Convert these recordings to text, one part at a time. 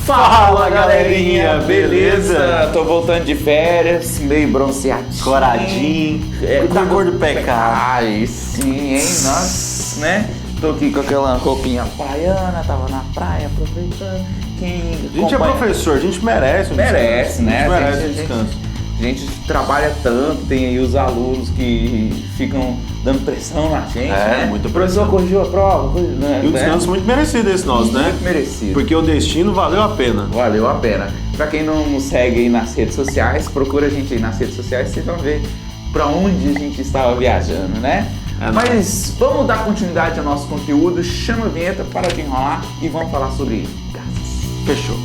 Fala galerinha, beleza? Tô voltando de férias, meio bronzeadinho, coradinho, da cor do pecado. Ai, sim, hein? Nossa, né? Tô aqui com aquela roupinha praiana, tava na praia aproveitando. A gente é professor, a gente merece um descanso. Né? A gente merece um descanso. A gente trabalha tanto, tem aí os alunos que ficam dando pressão na gente, né? Muito pressão. O professor corrigiu a prova, né? E um descanso muito merecido esse nosso, né? Muito merecido. Porque o destino valeu a pena. Valeu a pena. Pra quem não nos segue aí nas redes sociais, procura a gente aí nas redes sociais, vocês vão ver pra onde a gente estava viajando, né? Mas vamos dar continuidade ao nosso conteúdo, chama a vinheta, para de enrolar e vamos falar sobre gases. Fechou.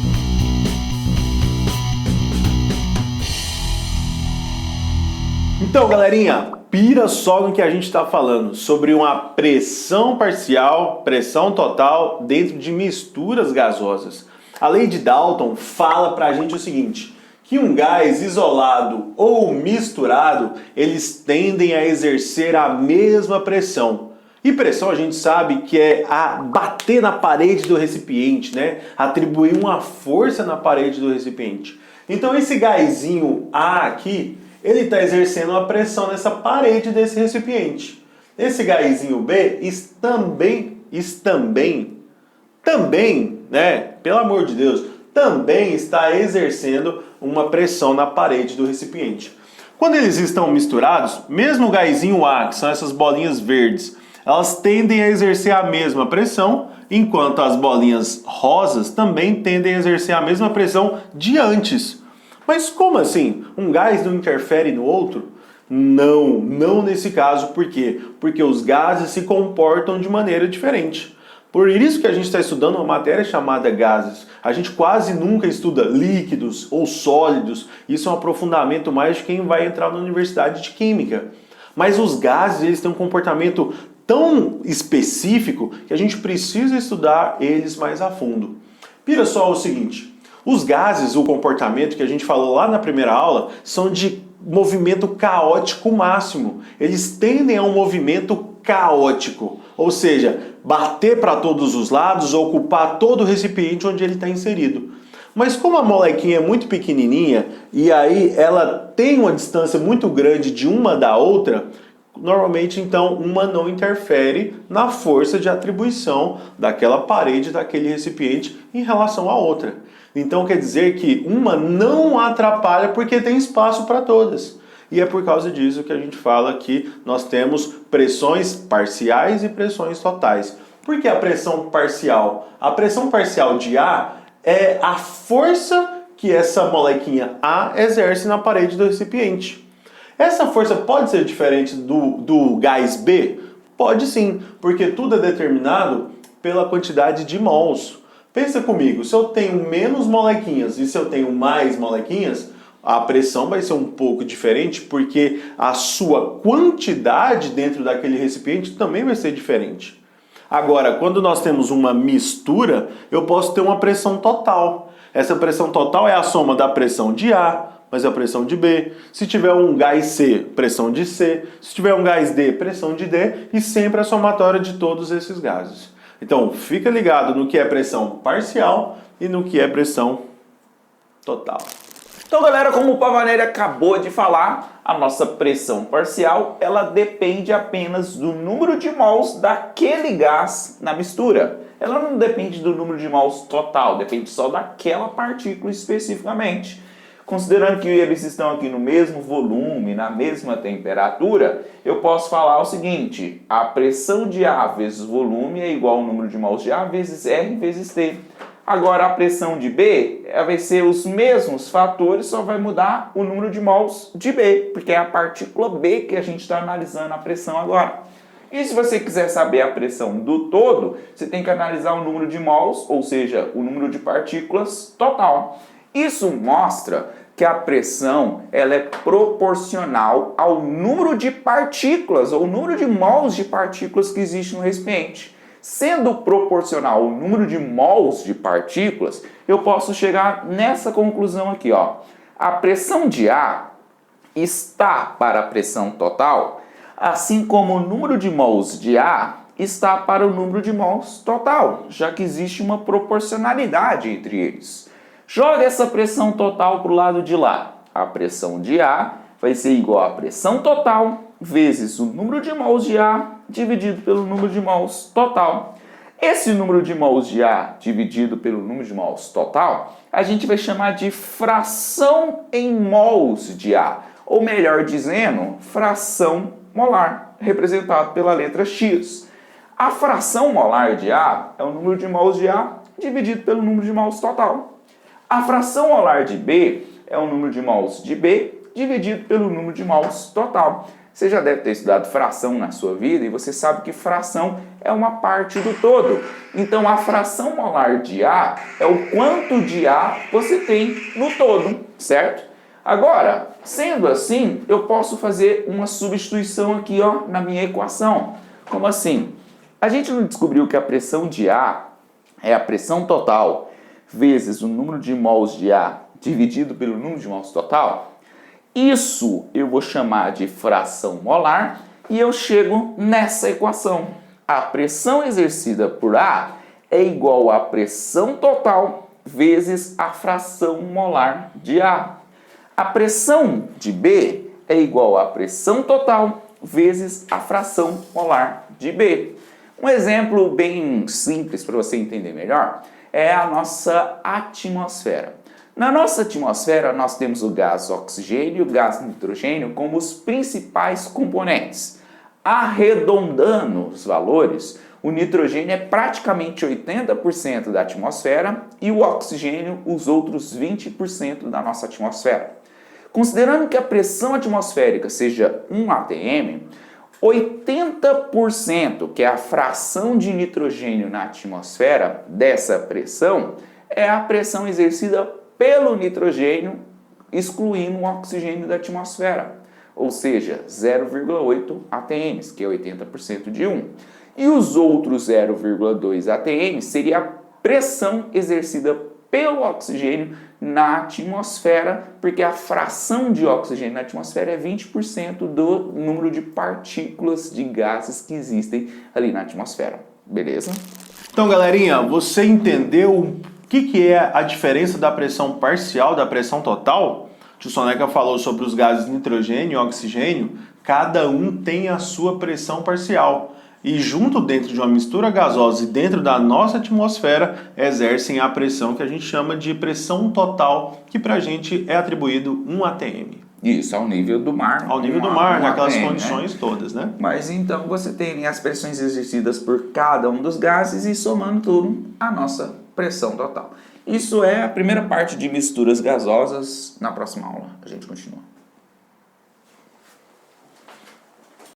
Então, galerinha, pira só no que a gente está falando sobre uma pressão parcial, pressão total dentro de misturas gasosas. A lei de Dalton fala para a gente o seguinte, que um gás isolado ou misturado, eles tendem a exercer a mesma pressão. E pressão a gente sabe que é a bater na parede do recipiente, né? Atribuir uma força na parede do recipiente. Então esse gásinho A aqui, ele está exercendo uma pressão nessa parede desse recipiente. Esse gásinho B também, né? Pelo amor de Deus, também está exercendo uma pressão na parede do recipiente. Quando eles estão misturados, mesmo o gásinho A, que são essas bolinhas verdes, elas tendem a exercer a mesma pressão, enquanto as bolinhas rosas também tendem a exercer a mesma pressão de antes. Mas como assim? Um gás não interfere no outro? Não nesse caso. Por quê? Porque os gases se comportam de maneira diferente. Por isso que a gente está estudando uma matéria chamada gases. A gente quase nunca estuda líquidos ou sólidos. Isso é um aprofundamento mais de quem vai entrar na universidade de química. Mas os gases, eles têm um comportamento tão específico que a gente precisa estudar eles mais a fundo. Pira só o seguinte. Os gases, o comportamento que a gente falou lá na primeira aula, são de movimento caótico máximo. Eles tendem a um movimento caótico, ou seja, bater para todos os lados, ocupar todo o recipiente onde ele está inserido. Mas como a molequinha é muito pequenininha e aí ela tem uma distância muito grande de uma da outra, normalmente então uma não interfere na força de atribuição daquela parede, daquele recipiente em relação à outra. Então quer dizer que uma não atrapalha porque tem espaço para todas. E é por causa disso que a gente fala que nós temos pressões parciais e pressões totais. Por que a pressão parcial? A pressão parcial de A é a força que essa molequinha A exerce na parede do recipiente. Essa força pode ser diferente do gás B? Pode sim, porque tudo é determinado pela quantidade de mols. Pensa comigo, se eu tenho menos molequinhas e se eu tenho mais molequinhas, a pressão vai ser um pouco diferente porque a sua quantidade dentro daquele recipiente também vai ser diferente. Agora, quando nós temos uma mistura, eu posso ter uma pressão total. Essa pressão total é a soma da pressão de A, mas a pressão de B. Se tiver um gás C, pressão de C. Se tiver um gás D, pressão de D. E sempre a somatória de todos esses gases. Então, fica ligado no que é pressão parcial e no que é pressão total. Então, galera, como o Pavaneira acabou de falar, a nossa pressão parcial, ela depende apenas do número de mols daquele gás na mistura. Ela não depende do número de mols total, depende só daquela partícula especificamente. Considerando que eles estão aqui no mesmo volume, na mesma temperatura, eu posso falar o seguinte, a pressão de A vezes volume é igual ao número de mols de A vezes R vezes T. Agora a pressão de B vai ser os mesmos fatores, só vai mudar o número de mols de B, porque é a partícula B que a gente está analisando a pressão agora. E se você quiser saber a pressão do todo, você tem que analisar o número de mols, ou seja, o número de partículas total. Isso mostra que a pressão ela é proporcional ao número de partículas, ou número de mols de partículas que existe no recipiente. Sendo proporcional ao número de mols de partículas, eu posso chegar nessa conclusão aqui, ó. A pressão de A está para a pressão total, assim como o número de mols de A está para o número de mols total, já que existe uma proporcionalidade entre eles. Joga essa pressão total para o lado de lá. A pressão de A vai ser igual à pressão total vezes o número de mols de A dividido pelo número de mols total. Esse número de mols de A dividido pelo número de mols total, a gente vai chamar de fração em mols de A, ou melhor dizendo, fração molar, representado pela letra X. A fração molar de A é o número de mols de A dividido pelo número de mols total. A fração molar de B é o número de mols de B dividido pelo número de mols total. Você já deve ter estudado fração na sua vida e você sabe que fração é uma parte do todo. Então, a fração molar de A é o quanto de A você tem no todo, certo? Agora, sendo assim, eu posso fazer uma substituição aqui, ó, na minha equação. Como assim? A gente não descobriu que a pressão de A é a pressão total vezes o número de mols de A dividido pelo número de mols total? Isso eu vou chamar de fração molar e eu chego nessa equação. A pressão exercida por A é igual à pressão total vezes a fração molar de A. A pressão de B é igual à pressão total vezes a fração molar de B. Um exemplo bem simples para você entender melhor é a nossa atmosfera. Na nossa atmosfera, nós temos o gás oxigênio e o gás nitrogênio como os principais componentes. Arredondando os valores, o nitrogênio é praticamente 80% da atmosfera e o oxigênio os outros 20% da nossa atmosfera. Considerando que a pressão atmosférica seja 1 atm, 80%, que é a fração de nitrogênio na atmosfera dessa pressão, é a pressão exercida pelo nitrogênio, excluindo o oxigênio da atmosfera, ou seja, 0,8 atms, que é 80% de 1. E os outros 0,2 atms seria a pressão exercida pelo oxigênio na atmosfera, porque a fração de oxigênio na atmosfera é 20% do número de partículas de gases que existem ali na atmosfera. Beleza? Então, galerinha, você entendeu o que é a diferença da pressão parcial da pressão total? O tio Soneca falou sobre os gases nitrogênio e oxigênio. Cada um tem a sua pressão parcial. E junto dentro de uma mistura gasosa e dentro da nossa atmosfera, exercem a pressão que a gente chama de pressão total, que pra gente é atribuído 1 atm. Isso, ao nível do mar. Ao nível do mar, naquelas atm, condições, né? Todas, né? Mas então você tem as pressões exercidas por cada um dos gases e somando tudo, a nossa pressão total. Isso é a primeira parte de misturas gasosas. Na próxima aula a gente continua.